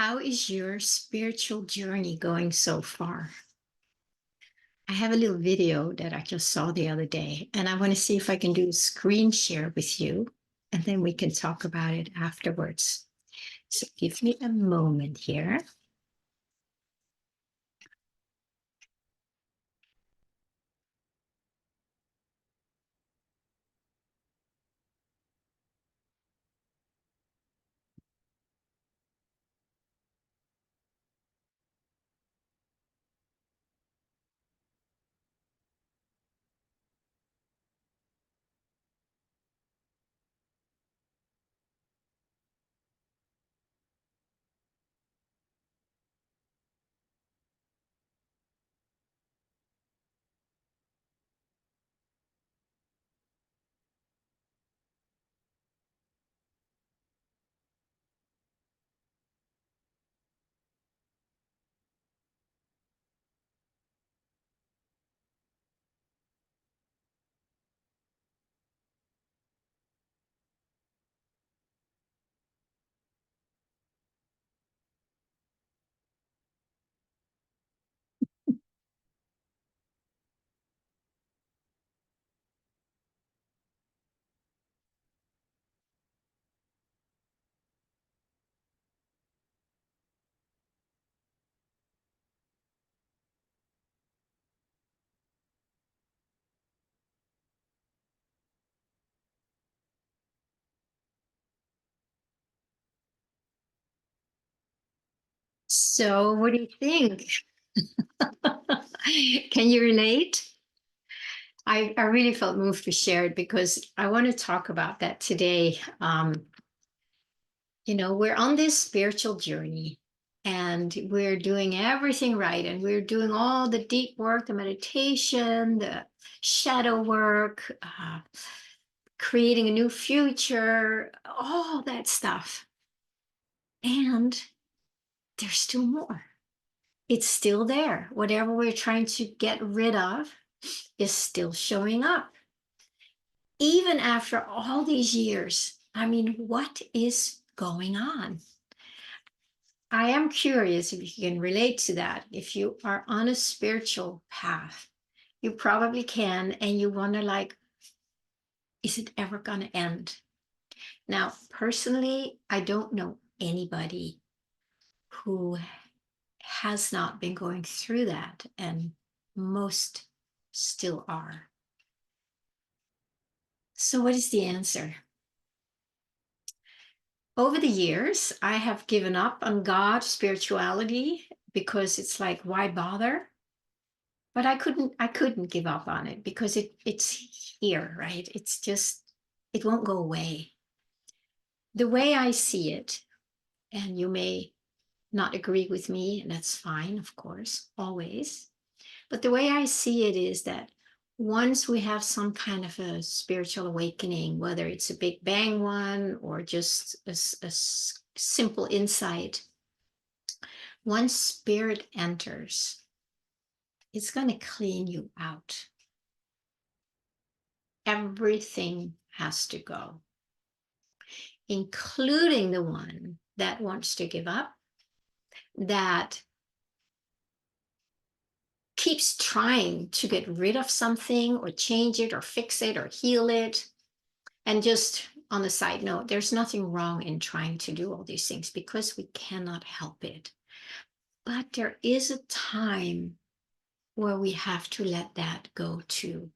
How is your spiritual journey going so far? I have a little video that I just saw the other day, and I want to see if I can do a screen share with you, and then we can talk about it afterwards. So give me a moment here. So, what do you think? Can you relate? I really felt moved to share it because I want to talk about that today. We're on this spiritual journey and we're doing everything right. And we're doing all the deep work, the meditation, the shadow work, creating a new future, all that stuff. And there's still more. It's still there. Whatever we're trying to get rid of is still showing up. Even after all these years, I mean, what is going on? I am curious if you can relate to that. If you are on a spiritual path, you probably can, and you wonder, like, is it ever going to end? Now, personally, I don't know anybody who has not been going through that, and most still are. So, what is the answer? Over the years, I have given up on God, spirituality, because it's like, why bother? But I couldn't give up on it because it's here, right? It's just, it won't go away. The way I see it, and you may not agree with me, and that's fine, of course, always. But the way I see it is that once we have some kind of a spiritual awakening, whether it's a big bang one or just a simple insight, once spirit enters, it's going to clean you out. Everything has to go, including the one that wants to give up, that keeps trying to get rid of something or change it or fix it or heal it. And just on the side note, there's nothing wrong in trying to do all these things because we cannot help it. But there is a time where we have to let that go too,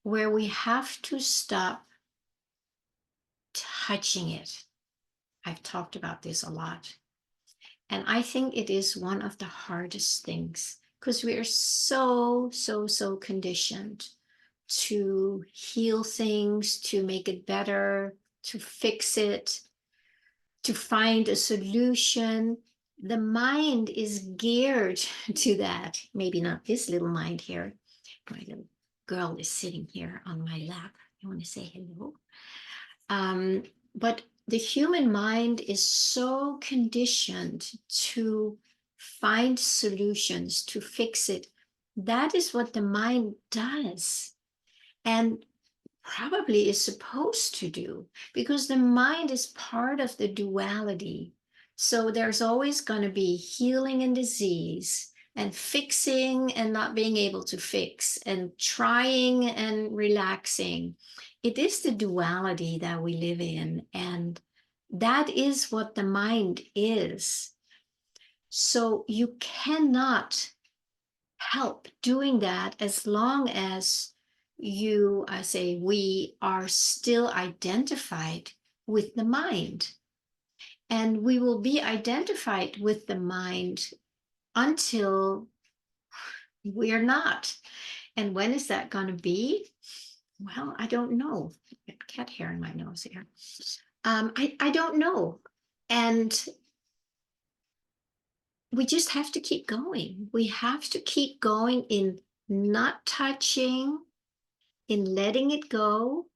where we have to stop touching it. I've talked about this a lot. And I think it is one of the hardest things because we are so conditioned to heal things, to make it better, to fix it, to find a solution. The mind is geared to that. Maybe not this little mind here. My little girl is sitting here on my lap. I want to say hello. But the human mind is so conditioned to find solutions, to fix it. That is what the mind does. And probably is supposed to do because the mind is part of the duality. So there's always going to be healing and disease, and fixing and not being able to fix, and trying and relaxing. It is the duality that we live in, and that is what the mind is. So you cannot help doing that as long as I say, we are still identified with the mind. And we will be identified with the mind until we're not. And when is that going to be? Well, I don't know. I got cat hair in my nose here. I don't know. And we just have to keep going. We have to keep going in not touching, in letting go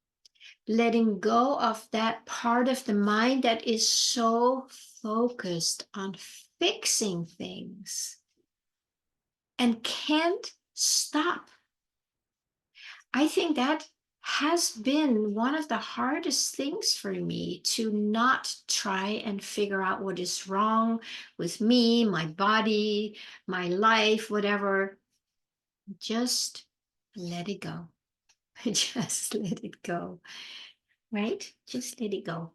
of that part of the mind that is so focused on fixing things and can't stop. I think that has been one of the hardest things for me, to not try and figure out what is wrong with me, my body, my life, whatever. Just let it go. Just let it go, right? Just let it go.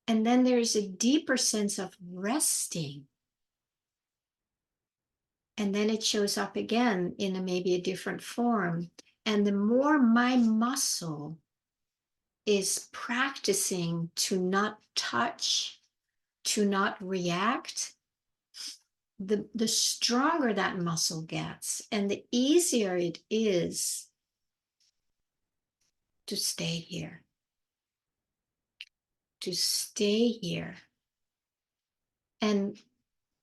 And then there's a deeper sense of resting. And then it shows up again in maybe a different form. And the more my muscle is practicing to not touch, to not react, the stronger that muscle gets, and the easier it is to stay here, to stay here and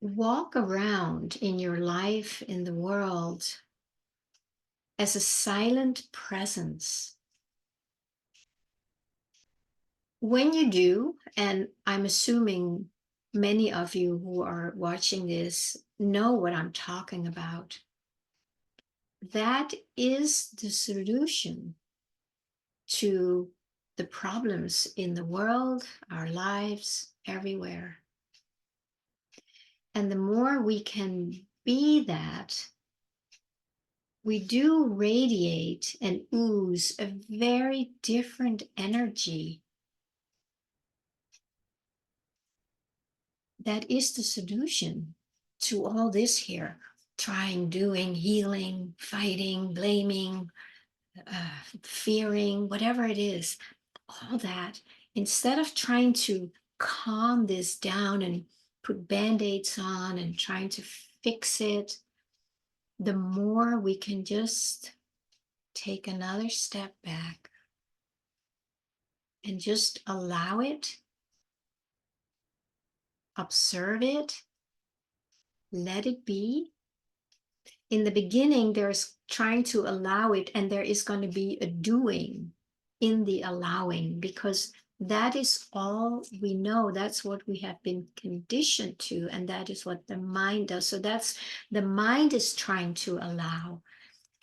walk around in your life, in the world, as a silent presence. When you do, and I'm assuming many of you who are watching this know what I'm talking about, that is the solution to the problems in the world, our lives, everywhere. And the more we can be that, we do radiate and ooze a very different energy. That is the solution to all this here. Trying, doing, healing, fighting, blaming, fearing, whatever it is, all that. Instead of trying to calm this down and put band-aids on and trying to fix it, the more we can just take another step back and just allow it, observe it, let it be. In the beginning, there's trying to allow it, and there is going to be a doing in the allowing, because that is all we know. That's what we have been conditioned to, and that is what the mind does. So that's the mind is trying to allow.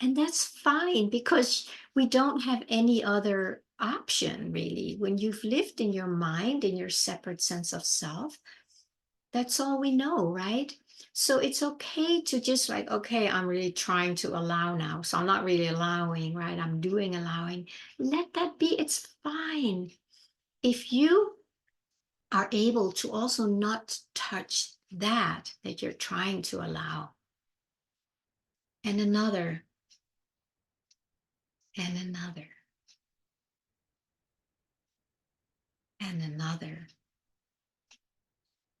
And that's fine, because we don't have any other option, really. When you've lived in your mind, in your separate sense of self, that's all we know, right? So it's okay to just like, okay, I'm really trying to allow now. So I'm not really allowing, right? I'm doing allowing. Let that be. It's fine. If you are able to also not touch that you're trying to allow, and another, and another, and another,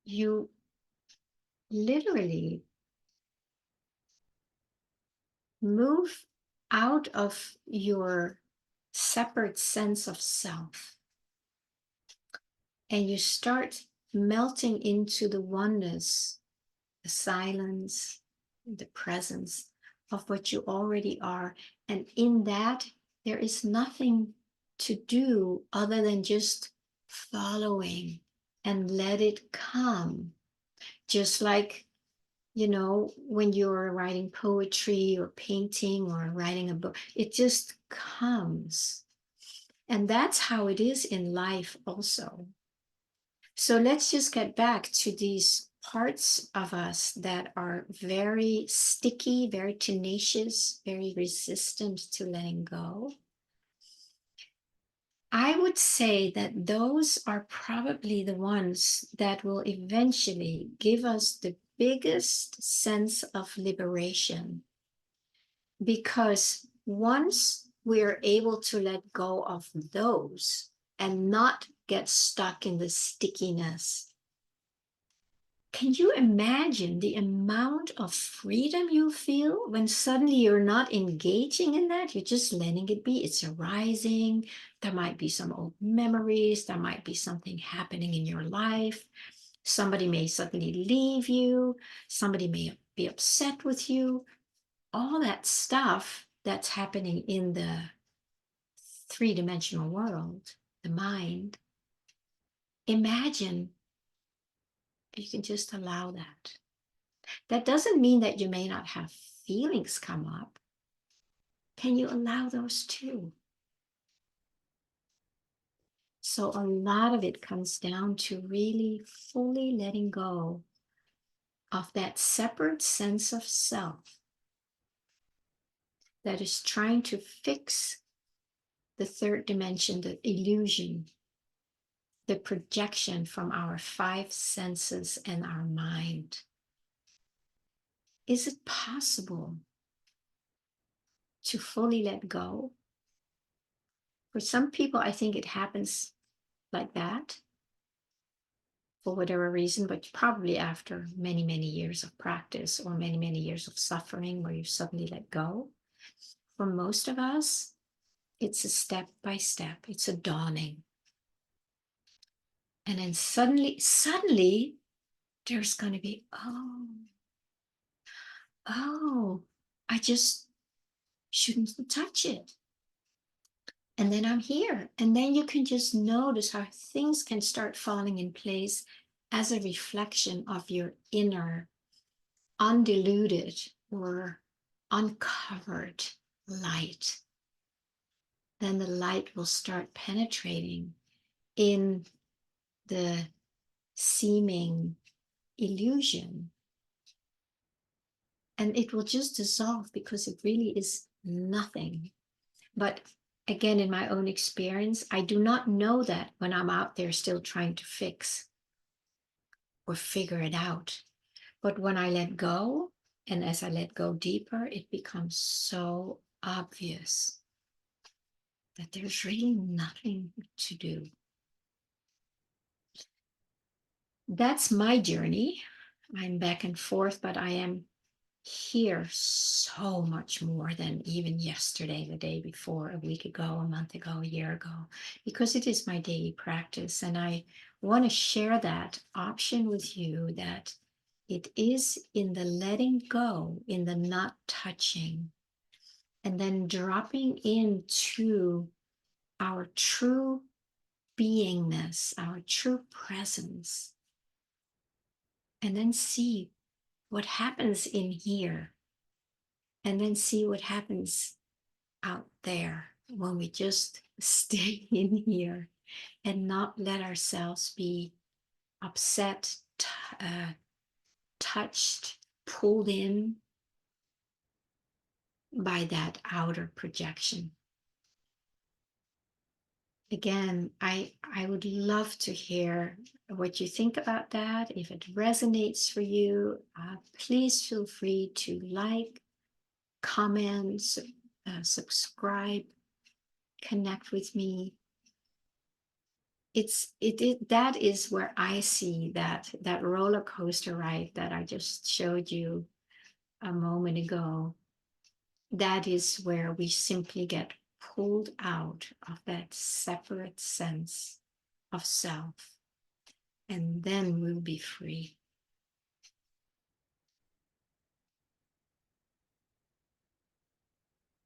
you literally move out of your separate sense of self, and you start melting into the oneness, the silence, the presence of what you already are. And in that, there is nothing to do other than just following and let it come. Just like, when you're writing poetry or painting or writing a book, it just comes. And that's how it is in life also. So let's just get back to these parts of us that are very sticky, very tenacious, very resistant to letting go. I would say that those are probably the ones that will eventually give us the biggest sense of liberation. Because once we're able to let go of those and not get stuck in the stickiness, can you imagine the amount of freedom you feel when suddenly you're not engaging in that? You're just letting it be. It's arising. There might be some old memories. There might be something happening in your life. Somebody may suddenly leave you. Somebody may be upset with you. All that stuff that's happening in the three-dimensional world, the mind. Imagine if you can just allow that. That doesn't mean that you may not have feelings come up. Can you allow those too? So a lot of it comes down to really fully letting go of that separate sense of self that is trying to fix the third dimension, the illusion, the projection from our five senses and our mind. Is it possible to fully let go? For some people, I think it happens like that for whatever reason, but probably after many, many years of practice or many, many years of suffering where you suddenly let go. For most of us, it's a step by step, it's a dawning. And then suddenly, there's going to be, oh, I just shouldn't touch it. And then I'm here. And then you can just notice how things can start falling in place as a reflection of your inner, undiluted or uncovered light. Then the light will start penetrating in the seeming illusion. And it will just dissolve because it really is nothing. But again, in my own experience, I do not know that when I'm out there still trying to fix or figure it out. But when I let go, and as I let go deeper, it becomes so obvious that there's really nothing to do. That's my journey. I'm back and forth, but I am here so much more than even yesterday, the day before, a week ago, a month ago, a year ago, because it is my daily practice. And I want to share that option with you, that it is in the letting go, in the not touching, and then dropping into our true beingness, our true presence, and then see what happens in here, and then see what happens out there when we just stay in here and not let ourselves be upset, touched, pulled in by that outer projection. Again, I would love to hear what you think about that. If it resonates for you, please feel free to like, comment, subscribe, connect with me. That is where I see that roller coaster ride that I just showed you a moment ago. That is where we simply get pulled out of that separate sense of self, and then we'll be free.